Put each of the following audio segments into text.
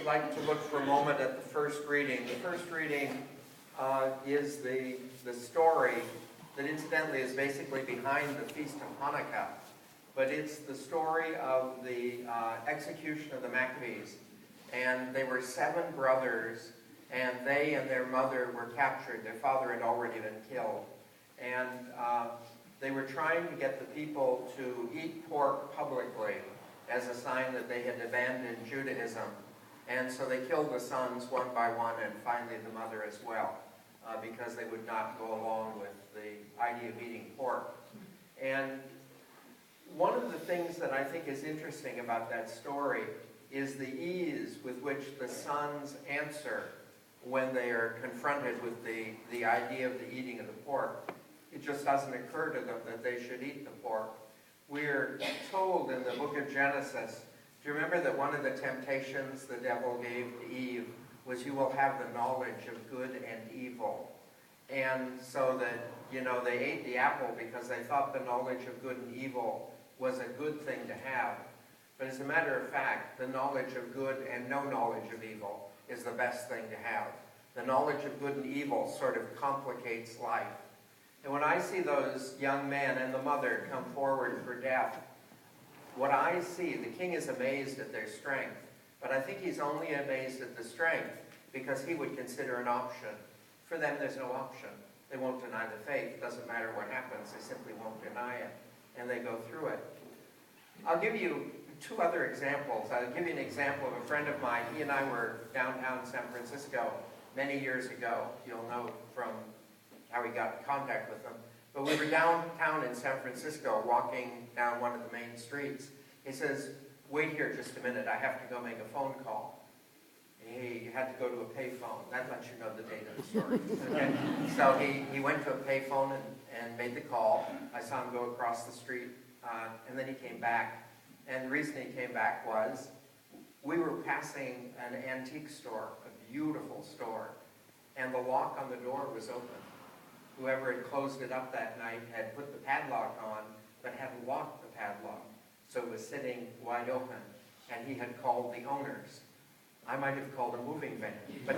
like to look for a moment at the first reading. The first reading is the story that incidentally is basically behind the Feast of Hanukkah. But it's the story of the execution of the Maccabees. And they were 7 brothers, and they and their mother were captured. Their father had already been killed. And they were trying to get the people to eat pork publicly as a sign that they had abandoned Judaism. And so they killed the sons one by one, and finally the mother as well, because they would not go along with the idea of eating pork. And one of the things that I think is interesting about that story is the ease with which the sons answer when they are confronted with the idea of the eating of the pork. It just doesn't occur to them that they should eat the pork. We're told in the book of Genesis, do you remember that one of the temptations the devil gave to Eve was you will have the knowledge of good and evil. And so that, they ate the apple because they thought the knowledge of good and evil was a good thing to have. But as a matter of fact, the knowledge of good and no knowledge of evil is the best thing to have. The knowledge of good and evil sort of complicates life. And when I see those young men and the mother come forward for death, what I see, the king is amazed at their strength, but I think he's only amazed at the strength because he would consider an option. For them, there's no option. They won't deny the faith. It doesn't matter what happens. They simply won't deny it, and they go through it. I'll give you 2 other examples. I'll give you an example of a friend of mine. He and I were downtown San Francisco many years ago. You'll know from how we got in contact with them. But we were downtown in San Francisco walking down one of the main streets. He says, wait here just a minute, I have to go make a phone call. And he had to go to a payphone. That lets you know the date of the story. Okay? So he went to a payphone and made the call. I saw him go across the street, and then he came back. And the reason he came back was we were passing an antique store, a beautiful store, and the lock on the door was open. Whoever had closed it up that night had put the padlock on, but hadn't locked the padlock. So it was sitting wide open, and he had called the owners. I might have called a moving van, but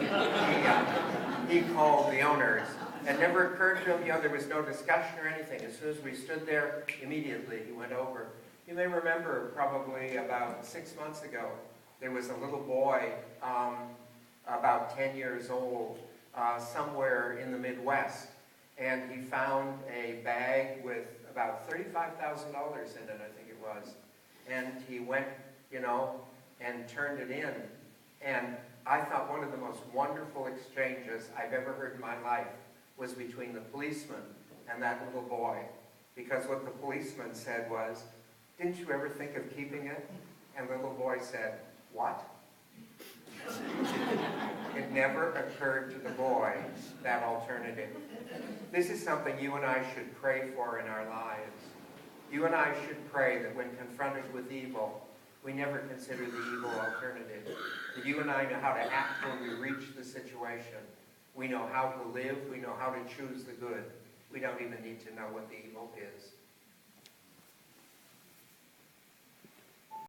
he called the owners. It never occurred to him, there was no discussion or anything. As soon as we stood there, immediately he went over. You may remember probably about 6 months ago, there was a little boy, about 10 years old, somewhere in the Midwest. And he found a bag with about $35,000 in it, I think it was. And he went, and turned it in. And I thought one of the most wonderful exchanges I've ever heard in my life was between the policeman and that little boy. Because what the policeman said was, didn't you ever think of keeping it? And the little boy said, what? It never occurred to the boy that alternative. This is something you and I should pray for in our lives. You and I should pray that when confronted with evil, we never consider the evil alternative. That you and I know how to act when we reach the situation. We know how to live. We know how to choose the good. We don't even need to know what the evil is.